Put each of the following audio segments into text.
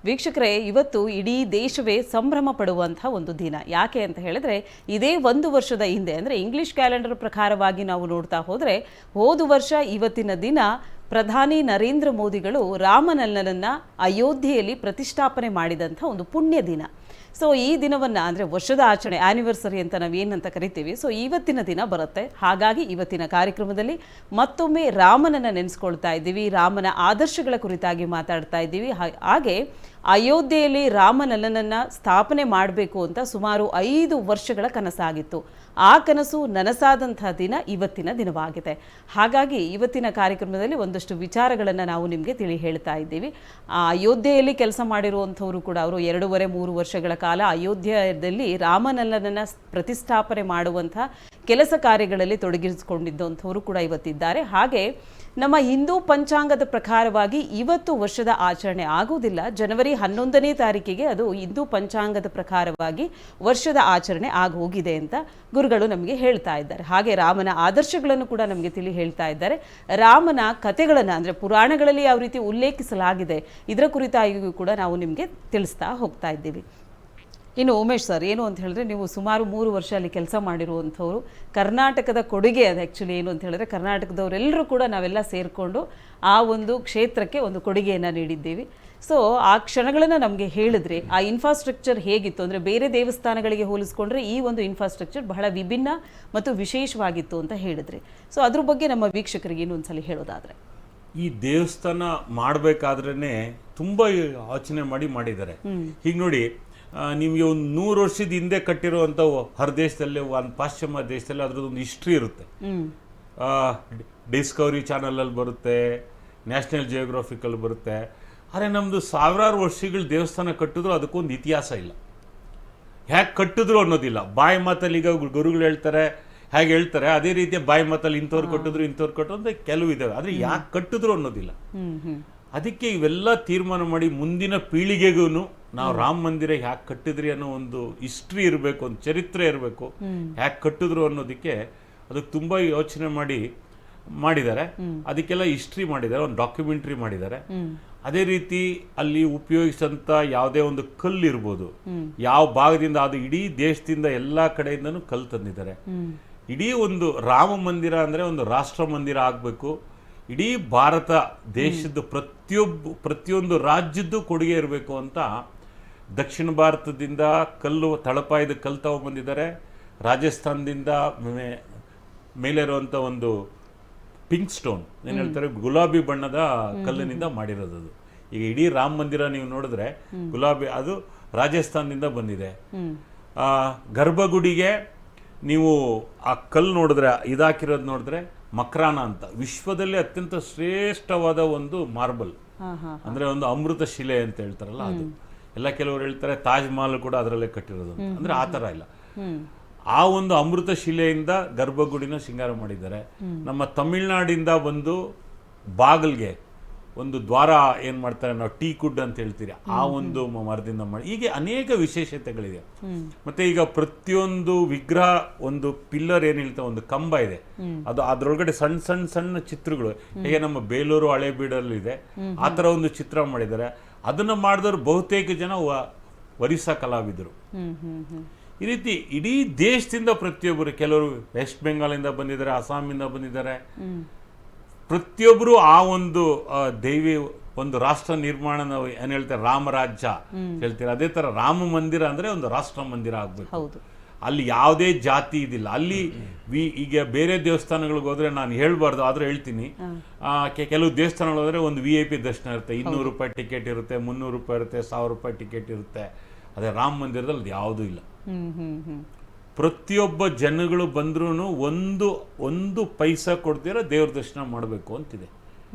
ವೀಕ್ಷಕರೇ, ಇವತ್ತು ಇಡೀ ದೇಶವೇ ಸಂಭ್ರಮ ಪಡುವಂಥ ಒಂದು ದಿನ. ಯಾಕೆ ಅಂತ ಹೇಳಿದ್ರೆ, ಇದೇ ಒಂದು ವರ್ಷದ ಹಿಂದೆ ಅಂದರೆ ಇಂಗ್ಲಿಷ್ ಕ್ಯಾಲೆಂಡರ್ ಪ್ರಕಾರವಾಗಿ ನಾವು ನೋಡ್ತಾ ಹೋದರೆ, ಹೋದ ವರ್ಷ ಇವತ್ತಿನ ದಿನ ಪ್ರಧಾನಿ ನರೇಂದ್ರ ಮೋದಿಗಳು ರಾಮಲಲ್ಲನನ್ನು ಅಯೋಧ್ಯೆಯಲ್ಲಿ ಪ್ರತಿಷ್ಠಾಪನೆ ಮಾಡಿದಂಥ ಒಂದು ಪುಣ್ಯ ದಿನ. ಸೊ ಈ ದಿನವನ್ನು ಅಂದರೆ ವರ್ಷದ ಆಚರಣೆ, ಆ್ಯನಿವರ್ಸರಿ ಅಂತ ನಾವೇನಂತ ಕರಿತೀವಿ, ಸೊ ಇವತ್ತಿನ ದಿನ ಬರುತ್ತೆ. ಹಾಗಾಗಿ ಇವತ್ತಿನ ಕಾರ್ಯಕ್ರಮದಲ್ಲಿ ಮತ್ತೊಮ್ಮೆ ರಾಮನನ್ನು ನೆನೆಸ್ಕೊಳ್ತಾ ಇದ್ದೀವಿ, ರಾಮನ ಆದರ್ಶಗಳ ಕುರಿತಾಗಿ ಮಾತಾಡ್ತಾ ಇದ್ದೀವಿ. ಹಾಗೆ ಅಯೋಧ್ಯೆಯಲ್ಲಿ ರಾಮಲಲ್ಲನನ್ನು ಸ್ಥಾಪನೆ ಮಾಡಬೇಕು ಅಂತ ಸುಮಾರು 5 ವರ್ಷಗಳ ಕನಸಾಗಿತ್ತು. ಆ ಕನಸು ನನಸಾದಂಥ ದಿನ ಇವತ್ತಿನ ದಿನವಾಗಿದೆ. ಹಾಗಾಗಿ ಇವತ್ತಿನ ಕಾರ್ಯಕ್ರಮದಲ್ಲಿ ಒಂದಷ್ಟು ವಿಚಾರಗಳನ್ನು ನಾವು ನಿಮಗೆ ತಿಳಿ ಹೇಳ್ತಾ ಇದ್ದೀವಿ. ಅಯೋಧ್ಯೆಯಲ್ಲಿ ಕೆಲಸ ಮಾಡಿರುವಂಥವರು ಕೂಡ, ಅವರು 2.5-3 ವರ್ಷಗಳ ಕಾಲ ಅಯೋಧ್ಯೆಯಲ್ಲಿ ರಾಮಲಲ್ಲನನ್ನು ಪ್ರತಿಷ್ಠಾಪನೆ ಮಾಡುವಂಥ ಕೆಲಸ ಕಾರ್ಯಗಳಲ್ಲಿ ತೊಡಗಿಸಿಕೊಂಡಿದ್ದಂಥವರು ಕೂಡ ಇವತ್ತಿದ್ದಾರೆ. ಹಾಗೆ ನಮ್ಮ ಹಿಂದೂ ಪಂಚಾಂಗದ ಪ್ರಕಾರವಾಗಿ ಇವತ್ತು ವರ್ಷದ ಆಚರಣೆ ಆಗುವುದಿಲ್ಲ. ಜನವರಿ 11ನೇ ತಾರೀಕಿಗೆ ಅದು ಹಿಂದೂ ಪಂಚಾಂಗದ ಪ್ರಕಾರವಾಗಿ ವರ್ಷದ ಆಚರಣೆ ಆಗೋಗಿದೆ ಅಂತ ಗುರುಗಳು ನಮಗೆ ಹೇಳ್ತಾ ಇದ್ದಾರೆ. ಹಾಗೆ ರಾಮನ ಆದರ್ಶಗಳನ್ನು ಕೂಡ ನಮಗೆ ತಿಳಿ ಹೇಳ್ತಾ ಇದ್ದಾರೆ. ರಾಮನ ಕಥೆಗಳನ್ನು ಅಂದರೆ ಪುರಾಣಗಳಲ್ಲಿ ಯಾವ ರೀತಿ ಉಲ್ಲೇಖಿಸಲಾಗಿದೆ ಇದರ ಕುರಿತಾಗಿಯೂ ಕೂಡ ನಾವು ನಿಮಗೆ ತಿಳಿಸ್ತಾ ಹೋಗ್ತಾ ಇದ್ದೀವಿ. ಇನ್ನು ಉಮೇಶ್ ಸರ್, ಏನು ಅಂತ ಹೇಳಿದ್ರೆ, ನೀವು ಸುಮಾರು 3 ವರ್ಷ ಅಲ್ಲಿ ಕೆಲಸ ಮಾಡಿರುವಂಥವ್ರು. ಕರ್ನಾಟಕದ ಕೊಡುಗೆ ಅದು ಆ್ಯಕ್ಚುಲಿ ಏನು ಅಂತ ಹೇಳಿದ್ರೆ, ಕರ್ನಾಟಕದವರೆಲ್ಲರೂ ಕೂಡ ನಾವೆಲ್ಲ ಸೇರಿಕೊಂಡು ಆ ಒಂದು ಕ್ಷೇತ್ರಕ್ಕೆ ಒಂದು ಕೊಡುಗೆಯನ್ನು ನೀಡಿದ್ದೀವಿ. ಸೊ ಆ ಕ್ಷಣಗಳನ್ನು ನಮಗೆ ಹೇಳಿದ್ರೆ, ಆ ಇನ್ಫ್ರಾಸ್ಟ್ರಕ್ಚರ್ ಹೇಗಿತ್ತು ಅಂದರೆ, ಬೇರೆ ದೇವಸ್ಥಾನಗಳಿಗೆ ಹೋಲಿಸ್ಕೊಂಡ್ರೆ ಈ ಒಂದು ಇನ್ಫ್ರಾಸ್ಟ್ರಕ್ಚರ್ ಬಹಳ ವಿಭಿನ್ನ ಮತ್ತು ವಿಶೇಷವಾಗಿತ್ತು ಅಂತ ಹೇಳಿದ್ರಿ. ಸೊ ಅದ್ರ ಬಗ್ಗೆ ನಮ್ಮ ವೀಕ್ಷಕರಿಗೆ ಇನ್ನೊಂದ್ಸಲ ಹೇಳೋದಾದರೆ, ಈ ದೇವಸ್ಥಾನ ಮಾಡಬೇಕಾದ್ರೇ ತುಂಬ ಯೋಚನೆ ಮಾಡಿದ್ದಾರೆ. ಹೀಗೆ ನೋಡಿ, ನಿಮಗೆ ಒಂದು 100 ವರ್ಷದ ಹಿಂದೆ ಕಟ್ಟಿರುವಂಥ ಹೊರ ದೇಶದಲ್ಲಿ, ಒಂದು ಪಾಶ್ಚಿಮಾತ್ಯ ದೇಶದಲ್ಲಿ ಅದರದ್ದೊಂದು ಹಿಸ್ಟ್ರಿ ಇರುತ್ತೆ. ಡಿಸ್ಕವರಿ ಚಾನಲಲ್ಲಿ ಬರುತ್ತೆ, ನ್ಯಾಷನಲ್ ಜಿಯೋಗ್ರಫಿಕಲ್ಲಿ ಬರುತ್ತೆ. ಆದರೆ ನಮ್ಮದು ಸಾವಿರಾರು ವರ್ಷಗಳ ದೇವಸ್ಥಾನ ಕಟ್ಟಿದ್ರು ಅದಕ್ಕೊಂದು ಇತಿಹಾಸ ಇಲ್ಲ. ಹೇಗೆ ಕಟ್ಟಿದ್ರು ಅನ್ನೋದಿಲ್ಲ. ಬಾಯಿ ಮಾತಲ್ಲಿ ಈಗ ಗುರುಗಳು ಹೇಳ್ತಾರೆ, ಹೇಗೆ ಹೇಳ್ತಾರೆ ಅದೇ ರೀತಿಯ ಬಾಯಿ ಮಾತಲ್ಲಿ ಇಂಥವ್ರು ಕಟ್ಟಿದ್ರು ಇಂಥವ್ರು ಕಟ್ಟಿದ್ರು ಅಂತ ಕೆಲವು ಇದ್ದಾವೆ. ಆದರೆ ಯಾಕೆ ಕಟ್ಟಿದ್ರು ಅನ್ನೋದಿಲ್ಲ. ಅದಕ್ಕೆ ಇವೆಲ್ಲ ತೀರ್ಮಾನ ಮಾಡಿ ಮುಂದಿನ ಪೀಳಿಗೆಗೂ ನಾವು ರಾಮ ಮಂದಿರ ಯಾಕೆ ಕಟ್ಟಿದ್ರಿ ಅನ್ನೋ ಒಂದು ಹಿಸ್ಟ್ರಿ ಇರಬೇಕು, ಒಂದು ಚರಿತ್ರೆ ಇರಬೇಕು. ಯಾಕೆ ಕಟ್ಟಿದ್ರು ಅನ್ನೋದಕ್ಕೆ ಅದಕ್ಕೆ ತುಂಬ ಯೋಚನೆ ಮಾಡಿದ್ದಾರೆ. ಅದಕ್ಕೆಲ್ಲ ಹಿಸ್ಟ್ರಿ ಮಾಡಿದ್ದಾರೆ, ಒಂದು ಡಾಕ್ಯುಮೆಂಟ್ರಿ ಮಾಡಿದ್ದಾರೆ. ಅದೇ ರೀತಿ ಅಲ್ಲಿ ಉಪಯೋಗಿಸಂತ ಯಾವುದೇ ಒಂದು ಕಲ್ಲು ಇರ್ಬೋದು, ಯಾವ ಭಾಗದಿಂದ, ಅದು ಇಡೀ ದೇಶದಿಂದ ಎಲ್ಲ ಕಡೆಯಿಂದನೂ ಕಲ್ಲು ತಂದಿದ್ದಾರೆ. ಇಡೀ ಒಂದು ರಾಮ ಮಂದಿರ ಅಂದರೆ ಒಂದು ರಾಷ್ಟ್ರ ಮಂದಿರ ಆಗಬೇಕು. ಇಡೀ ಭಾರತ ದೇಶದ ಪ್ರತಿಯೊಂದು ರಾಜ್ಯದ್ದು ಕೊಡುಗೆ ಇರಬೇಕು ಅಂತ ದಕ್ಷಿಣ ಭಾರತದಿಂದ ತಳಪಾಯದ ಕಲ್ಲು ತಗೊಂಡ್ಬಂದಿದ್ದಾರೆ. ರಾಜಸ್ಥಾನದಿಂದ ಮೇಲೆ ಇರುವಂಥ ಒಂದು ಪಿಂಕ್ ಸ್ಟೋನ್ ಏನು ಹೇಳ್ತಾರೆ, ಗುಲಾಬಿ ಬಣ್ಣದ ಕಲ್ಲಿನಿಂದ ಮಾಡಿರೋದು. ಈಗ ಇಡೀ ರಾಮ ಮಂದಿರ ನೀವು ನೋಡಿದ್ರೆ ಗುಲಾಬಿ, ಅದು ರಾಜಸ್ಥಾನದಿಂದ ಬಂದಿದೆ. ಗರ್ಭಗುಡಿಗೆ ನೀವು ಆ ಕಲ್ಲು ನೋಡಿದ್ರೆ, ಇದಾಕಿರೋದು ನೋಡಿದ್ರೆ ಮಕ್ರಾನ ಅಂತ, ವಿಶ್ವದಲ್ಲಿ ಅತ್ಯಂತ ಶ್ರೇಷ್ಠವಾದ ಒಂದು ಮಾರ್ಬಲ್, ಅಂದ್ರೆ ಒಂದು ಅಮೃತ ಶಿಲೆ ಅಂತ ಹೇಳ್ತಾರಲ್ಲ ಅದು. ಎಲ್ಲ ಕೆಲವರು ಹೇಳ್ತಾರೆ ತಾಜ್ ಮಹಲ್ ಕೂಡ ಅದರಲ್ಲೇ ಕಟ್ಟಿರೋದು ಅಂತ. ಅಂದ್ರೆ ಆ ಥರ ಇಲ್ಲ. ಆ ಒಂದು ಅಮೃತ ಶಿಲೆಯಿಂದ ಗರ್ಭಗುಡಿನ ಶೃಂಗಾರ ಮಾಡಿದ್ದಾರೆ. ನಮ್ಮ ತಮಿಳ್ನಾಡಿಂದ ಬಂದು ಬಾಗಿಲ್ಗೆ ಒಂದು ದ್ವಾರ ಏನು ಮಾಡ್ತಾರೆ, ನಾವು ಟೀ ಕುಡ್ ಅಂತ ಹೇಳ್ತೀರಿ, ಆ ಒಂದು ಮರದಿಂದ ಮಾಡಿ. ಹೀಗೆ ಅನೇಕ ವಿಶೇಷತೆಗಳಿದೆ. ಮತ್ತೆ ಈಗ ಪ್ರತಿಯೊಂದು ವಿಗ್ರಹ, ಒಂದು ಪಿಲ್ಲರ್ ಏನು ಹೇಳ್ತಾರೆ, ಒಂದು ಕಂಬ ಇದೆ, ಅದು ಅದರೊಳಗಡೆ ಸಣ್ಣ ಸಣ್ಣ ಸಣ್ಣ ಚಿತ್ರಗಳು, ಹೇಗೆ ನಮ್ಮ ಬೇಲೂರು ಹಳೇಬೀಡಲ್ಲಿ ಇದೆ ಆ ಥರ ಒಂದು ಚಿತ್ರ ಮಾಡಿದ್ದಾರೆ. ಅದನ್ನು ಮಾಡಿದವರು ಬಹುತೇಕ ಜನ ಒರಿಸ್ಸಾ ಕಲಾವಿದರು. ಈ ರೀತಿ ಇಡೀ ದೇಶದಿಂದ ಪ್ರತಿಯೊಬ್ಬರು, ಕೆಲವರು ವೆಸ್ಟ್ ಬೆಂಗಾಲಿಂದ ಬಂದಿದ್ದಾರೆ, ಅಸ್ಸಾಮಿಂದ ಬಂದಿದ್ದಾರೆ. ಪ್ರತಿಯೊಬ್ಬರು ಆ ಒಂದು ದೈವಿ ಒಂದು ರಾಷ್ಟ್ರ ನಿರ್ಮಾಣ, ನಾವು ಏನ್ ಹೇಳ್ತಾರೆ ರಾಮರಾಜ್ಯ ಹೇಳ್ತೀರಾ, ಅದೇ ತರ ರಾಮ ಮಂದಿರ ಅಂದ್ರೆ ಒಂದು ರಾಷ್ಟ್ರ ಮಂದಿರ ಆಗ್ಬೇಕು. ಅಲ್ಲಿ ಯಾವುದೇ ಜಾತಿ ಇದಿಲ್ಲ. ಅಲ್ಲಿ ಈಗ ಬೇರೆ ದೇವಸ್ಥಾನಗಳಿಗೆ ಹೋದ್ರೆ, ನಾನು ಹೇಳ್ಬಾರ್ದು ಆದ್ರೆ ಹೇಳ್ತೀನಿ, ಕೆಲವು ದೇವಸ್ಥಾನಗಳು ಹೋದ್ರೆ ಒಂದು VIP ದರ್ಶನ ಇರುತ್ತೆ, 200 ರೂಪಾಯಿ ಟಿಕೆಟ್ ಇರುತ್ತೆ, 300 ರೂಪಾಯಿ ಇರುತ್ತೆ, 1000 ರೂಪಾಯಿ ಟಿಕೆಟ್ ಇರುತ್ತೆ. ಅದೇ ರಾಮ ಮಂದಿರದಲ್ಲಿ ಅದು ಯಾವುದೂ ಇಲ್ಲ. ಪ್ರತಿಯೊಬ್ಬ ಜನಗಳು ಬಂದ್ರೂ ಒಂದು ಪೈಸಾ ಕೊಡ್ತೀರಾ ದೇವ್ರ ದರ್ಶನ ಮಾಡಬೇಕು ಅಂತಿದೆ.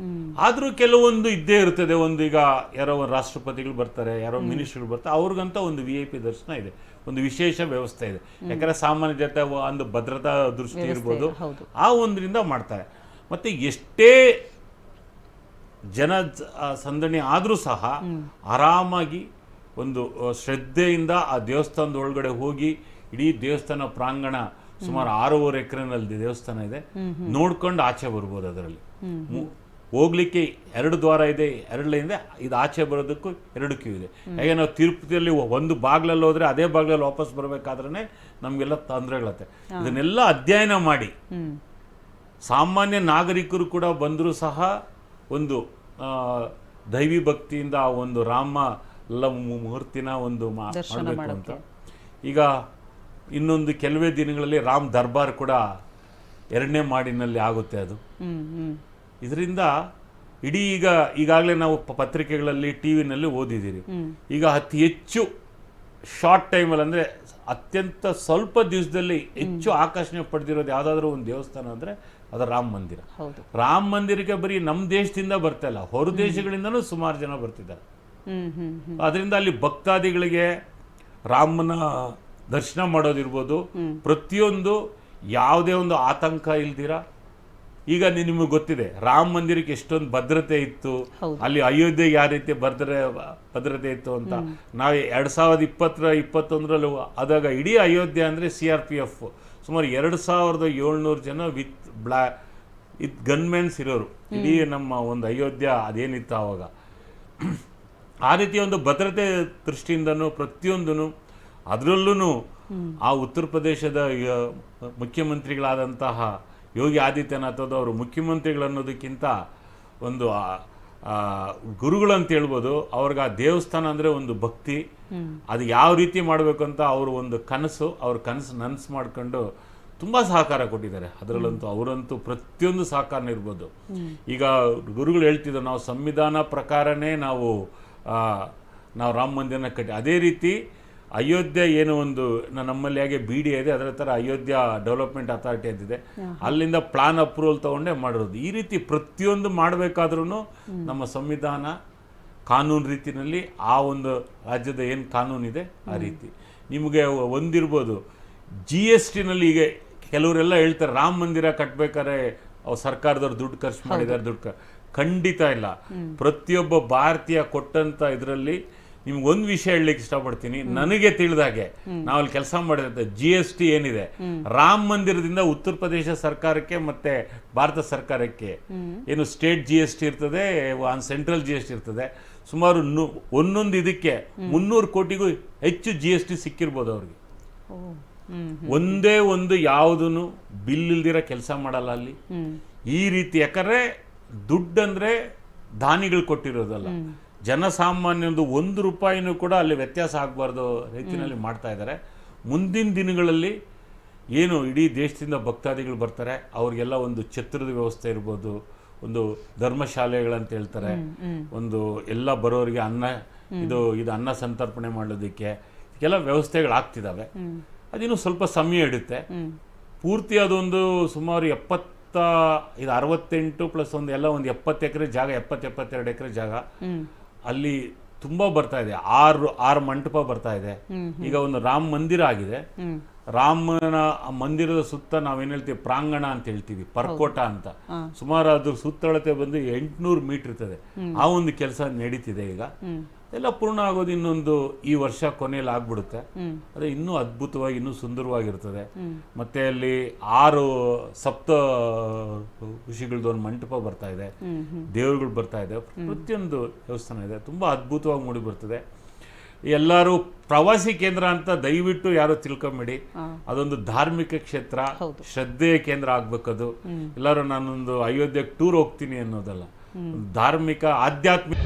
ಆದ್ರೂ ಕೆಲವೊಂದು ಇದ್ದೇ ಇರ್ತದೆ. ಒಂದು ಈಗ ಯಾರೋ ಒಂದು ರಾಷ್ಟ್ರಪತಿಗಳು ಬರ್ತಾರೆ, ಯಾರೋ ಮಿನಿಸ್ಟರ್ಗಳು ಬರ್ತಾರೆ, ಅವ್ರಿಗಂತ ಒಂದು VIP ದರ್ಶನ ಇದೆ, ಒಂದು ವಿಶೇಷ ವ್ಯವಸ್ಥೆ ಇದೆ. ಯಾಕಂದ್ರೆ ಸಾಮಾನ್ಯ ಜೊತೆ ಒಂದು ಭದ್ರತಾ ದೃಷ್ಟಿ ಇರ್ಬೋದು, ಆ ಒಂದರಿಂದ ಮಾಡ್ತಾರೆ. ಮತ್ತೆ ಎಷ್ಟೇ ಜನ ಸಂದಣಿ ಆದ್ರೂ ಸಹ ಆರಾಮಾಗಿ ಒಂದು ಶ್ರದ್ಧೆಯಿಂದ ಆ ದೇವಸ್ಥಾನದ ಒಳಗಡೆ ಹೋಗಿ, ಇಡೀ ದೇವಸ್ಥಾನ ಪ್ರಾಂಗಣ ಸುಮಾರು 6.5 ಎಕರೆನಲ್ಲಿ ದೇವಸ್ಥಾನ ಇದೆ, ನೋಡ್ಕೊಂಡು ಆಚೆ ಬರ್ಬೋದು. ಅದರಲ್ಲಿ ಹೋಗ್ಲಿಕ್ಕೆ 2 ದ್ವಾರ ಇದೆ, 2 ಲೈನ್ ಇದೆ, ಇದು ಆಚೆ ಬರೋದಕ್ಕೂ 2 ಕ್ಯೂ ಇದೆ. ಹೇಗೆ ನಾವು ತಿರುಪತಿಯಲ್ಲಿ ಒಂದು ಬಾಗ್ಲಲ್ಲಿ ಹೋದ್ರೆ ಅದೇ ಬಾಗ್ಲಲ್ಲಿ ವಾಪಸ್ ಬರಬೇಕಾದ್ರೆ ನಮಗೆಲ್ಲ ತೊಂದರೆಗಳತ್ತೆ. ಇದನ್ನೆಲ್ಲ ಅಧ್ಯಯನ ಮಾಡಿ ಸಾಮಾನ್ಯ ನಾಗರಿಕರು ಕೂಡ ಬಂದರೂ ಸಹ ಒಂದು ದೈವಿ ಭಕ್ತಿಯಿಂದ ಆ ಒಂದು ರಾಮ ಮೂರ್ತಿನ ಒಂದು ಮಾಡಬೇಕು ಅಂತ. ಈಗ ಇನ್ನೊಂದು ಕೆಲವೇ ದಿನಗಳಲ್ಲಿ ರಾಮ್ ದರ್ಬಾರ್ ಕೂಡ 2ನೇ ಮಾಡಿನಲ್ಲಿ ಆಗುತ್ತೆ. ಅದು ಇದರಿಂದ ಇಡೀ ಈಗಾಗಲೇ ನಾವು ಪತ್ರಿಕೆಗಳಲ್ಲಿ ಟಿವಿನಲ್ಲಿ ಓದಿದ್ದೀರಿ. ಈಗ ಅತಿ ಹೆಚ್ಚು ಶಾರ್ಟ್ ಟೈಮಲ್ಲಿ ಅಂದರೆ ಅತ್ಯಂತ ಸ್ವಲ್ಪ ದಿವಸದಲ್ಲಿ ಹೆಚ್ಚು ಆಕರ್ಷಣೆ ಪಡೆದಿರೋದು ಯಾವುದಾದ್ರೂ ಒಂದು ದೇವಸ್ಥಾನ ಅಂದರೆ ಅದು ರಾಮ ಮಂದಿರ. ರಾಮ ಮಂದಿರಕ್ಕೆ ಬರೀ ನಮ್ಮ ದೇಶದಿಂದ ಬರ್ತಾ ಇಲ್ಲ, ಹೊರ ದೇಶಗಳಿಂದನೂ ಸುಮಾರು ಜನ ಬರ್ತಿದ್ದಾರೆ. ಅದರಿಂದ ಅಲ್ಲಿ ಭಕ್ತಾದಿಗಳಿಗೆ ರಾಮನ ದರ್ಶನ ಮಾಡೋದಿರ್ಬೋದು, ಪ್ರತಿಯೊಂದು ಯಾವುದೇ ಒಂದು ಆತಂಕ ಇಲ್ದಿರ. ಈಗ ನಿಮಗೆ ಗೊತ್ತಿದೆ ರಾಮ ಮಂದಿರಕ್ಕೆ ಎಷ್ಟೊಂದು ಭದ್ರತೆ ಇತ್ತು, ಅಲ್ಲಿ ಅಯೋಧ್ಯೆಗೆ ಯಾವ ರೀತಿ ಭದ್ರತೆ ಇತ್ತು ಅಂತ. ನಾವು 2020-21ರಲ್ಲಿ ಆದಾಗ ಇಡೀ ಅಯೋಧ್ಯೆ ಅಂದರೆ CRPF ಸುಮಾರು 2700 ಜನ ವಿತ್ ಗನ್ಮೆನ್ಸ್ ಇರೋರು ಇಡೀ ನಮ್ಮ ಒಂದು ಅಯೋಧ್ಯ ಅದೇನಿತ್ತು ಆವಾಗ. ಆ ರೀತಿಯ ಒಂದು ಭದ್ರತೆ ದೃಷ್ಟಿಯಿಂದನೂ ಪ್ರತಿಯೊಂದೂ, ಅದರಲ್ಲೂ ಆ ಉತ್ತರ ಪ್ರದೇಶದ ಮುಖ್ಯಮಂತ್ರಿಗಳಾದಂತಹ ಯೋಗಿ ಆದಿತ್ಯನಾಥ್ ಅವರು ಮುಖ್ಯಮಂತ್ರಿಗಳನ್ನೋದಕ್ಕಿಂತ ಒಂದು ಗುರುಗಳಂತ ಹೇಳ್ಬೋದು. ಅವ್ರಿಗೆ ಆ ದೇವಸ್ಥಾನ ಅಂದರೆ ಒಂದು ಭಕ್ತಿ, ಅದು ಯಾವ ರೀತಿ ಮಾಡಬೇಕು ಅಂತ ಅವರು ಒಂದು ಕನಸು, ಅವ್ರ ಕನಸು ನನಸು ಮಾಡ್ಕೊಂಡು ತುಂಬ ಸಹಕಾರ ಕೊಟ್ಟಿದ್ದಾರೆ. ಅದರಲ್ಲಂತೂ ಅವರಂತೂ ಪ್ರತಿಯೊಂದು ಸಹಕಾರನ ಇರ್ಬೋದು. ಈಗ ಗುರುಗಳು ಹೇಳ್ತಿದ್ರು, ನಾವು ಸಂವಿಧಾನ ಪ್ರಕಾರನೇ ನಾವು ರಾಮ ಮಂದಿರನ ಕಟ್ಟಿ, ಅದೇ ರೀತಿ ಅಯೋಧ್ಯೆ ಏನು ಒಂದು ನಮ್ಮಲ್ಲಿ ಹೇಗೆ BDA ಇದೆ, ಅದರ ಥರ ಅಯೋಧ್ಯ ಡೆವಲಪ್ಮೆಂಟ್ ಅಥಾರಿಟಿ ಅಂತಿದೆ, ಅಲ್ಲಿಂದ ಪ್ಲಾನ್ ಅಪ್ರೂವಲ್ ತೊಗೊಂಡೇ ಮಾಡಿರೋದು. ಈ ರೀತಿ ಪ್ರತಿಯೊಂದು ಮಾಡಬೇಕಾದ್ರೂ ನಮ್ಮ ಸಂವಿಧಾನ ಕಾನೂನು ರೀತಿಯಲ್ಲಿ ಆ ಒಂದು ರಾಜ್ಯದ ಏನು ಕಾನೂನಿದೆ ಆ ರೀತಿ. ನಿಮಗೆ ಒಂದಿರ್ಬೋದು GSTನಲ್ಲಿ ಈಗ ಕೆಲವರೆಲ್ಲ ಹೇಳ್ತಾರೆ ರಾಮ ಮಂದಿರ ಕಟ್ಟಬೇಕಾದ್ರೆ ಅವ್ರು ಸರ್ಕಾರದವ್ರು ದುಡ್ಡು ಖರ್ಚು ಮಾಡಿದ್ದಾರೆ, ಖಂಡಿತ ಇಲ್ಲ. ಪ್ರತಿಯೊಬ್ಬ ಭಾರತೀಯ ಕೊಟ್ಟಂತ ಇದರಲ್ಲಿ ನಿಮ್ಗೆ ಒಂದು ವಿಷಯ ಹೇಳಲಿಕ್ಕೆ ಇಷ್ಟಪಡ್ತೀನಿ. ನನಗೆ ತಿಳಿದಾಗೆ ನಾವಲ್ಲಿ ಕೆಲಸ ಮಾಡಿದಂಥ GST ಏನಿದೆ, ರಾಮ ಮಂದಿರದಿಂದ ಉತ್ತರ ಪ್ರದೇಶ ಸರ್ಕಾರಕ್ಕೆ ಮತ್ತೆ ಭಾರತ ಸರ್ಕಾರಕ್ಕೆ ಏನು ಸ್ಟೇಟ್ GST ಇರ್ತದೆ, ಸೆಂಟ್ರಲ್ GST ಇರ್ತದೆ, ಸುಮಾರು ಒಂದೊಂದು ಇದಕ್ಕೆ 300 ಕೋಟಿಗೂ ಹೆಚ್ಚು GST ಸಿಕ್ಕಿರ್ಬೋದು ಅವ್ರಿಗೆ. ಒಂದೇ ಒಂದು ಯಾವುದೂ ಬಿಲ್ ಇಲ್ದಿರ ಕೆಲಸ ಮಾಡಲ್ಲ ಅಲ್ಲಿ ಈ ರೀತಿ. ಯಾಕಂದ್ರೆ ದುಡ್ಡಂದ್ರೆ ದಾನಿಗಳು ಕೊಟ್ಟಿರೋದಲ್ಲ, ಜನಸಾಮಾನ್ಯಂದು 1 ರೂಪಾಯಿನೂ ಕೂಡ ಅಲ್ಲಿ ವ್ಯತ್ಯಾಸ ಆಗಬಾರ್ದು ರೀತಿಯಲ್ಲಿ ಮಾಡ್ತಾ ಇದ್ದಾರೆ. ಮುಂದಿನ ದಿನಗಳಲ್ಲಿ ಏನು ಇಡೀ ದೇಶದಿಂದ ಭಕ್ತಾದಿಗಳು ಬರ್ತಾರೆ, ಅವ್ರಿಗೆಲ್ಲ ಒಂದು ಛತ್ರದ ವ್ಯವಸ್ಥೆ ಇರ್ಬೋದು, ಒಂದು ಧರ್ಮಶಾಲೆಗಳಂತ ಹೇಳ್ತಾರೆ, ಒಂದು ಎಲ್ಲ ಬರೋರಿಗೆ ಇದು ಅನ್ನ ಸಂತರ್ಪಣೆ ಮಾಡೋದಕ್ಕೆ ಎಲ್ಲ ವ್ಯವಸ್ಥೆಗಳಾಗ್ತಿದ್ದಾವೆ. ಅದಿನ್ನೂ ಸ್ವಲ್ಪ ಸಮಯ ಹಿಡಿಯುತ್ತೆ. ಪೂರ್ತಿ ಅದೊಂದು ಸುಮಾರು 68 ಪ್ಲಸ್ ಒಂದು 70 ಎಕರೆ ಜಾಗ, 72 ಎಕರೆ ಜಾಗ ಅಲ್ಲಿ ತುಂಬಾ ಬರ್ತಾ ಇದೆ. 6 ಮಂಟಪ ಬರ್ತಾ ಇದೆ. ಈಗ ಒಂದು ರಾಮ ಮಂದಿರ ಆಗಿದೆ. ರಾಮನ ಮಂದಿರದ ಸುತ್ತ ನಾವೇನ್ ಹೇಳ್ತೀವಿ ಪ್ರಾಂಗಣ ಅಂತ ಹೇಳ್ತೀವಿ, ಪರ್ಕೋಟ ಅಂತ. ಸುಮಾರು ಅದ್ರ ಸುತ್ತಳತೆ ಬಂದು 800 ಮೀಟರ್ ಇರ್ತದೆ. ಆ ಒಂದು ಕೆಲಸ ನಡೀತಿದೆ. ಈಗ ಎಲ್ಲ ಪೂರ್ಣ ಆಗೋದು ಇನ್ನೊಂದು ಈ ವರ್ಷ ಕೊನೆಯಲ್ಲಿ ಆಗ್ಬಿಡುತ್ತೆ. ಅದೇ ಇನ್ನೂ ಅದ್ಭುತವಾಗಿ ಇನ್ನೂ ಸುಂದರವಾಗಿರ್ತದೆ. ಮತ್ತೆ ಅಲ್ಲಿ 6 ಸಪ್ತ ಋಷಿಗಳದ್ದು ಒಂದು ಮಂಟಪ ಬರ್ತಾ ಇದೆ, ದೇವರುಗಳು ಬರ್ತಾ ಇದೆ, ಪ್ರತಿಯೊಂದು ದೇವಸ್ಥಾನ ಇದೆ, ತುಂಬಾ ಅದ್ಭುತವಾಗಿ ಮೂಡಿ ಬರ್ತದೆ. ಎಲ್ಲರೂ ಪ್ರವಾಸಿ ಕೇಂದ್ರ ಅಂತ ದಯವಿಟ್ಟು ಯಾರು ತಿಳ್ಕೊಂಬೇಡಿ. ಅದೊಂದು ಧಾರ್ಮಿಕ ಕ್ಷೇತ್ರ, ಶ್ರದ್ಧೆಯ ಕೇಂದ್ರ ಆಗ್ಬೇಕದು. ಎಲ್ಲರೂ ನಾನೊಂದು ಅಯೋಧ್ಯೆಗೆ ಟೂರ್ ಹೋಗ್ತೀನಿ ಅನ್ನೋದಲ್ಲ, ಧಾರ್ಮಿಕ ಆಧ್ಯಾತ್ಮಿಕ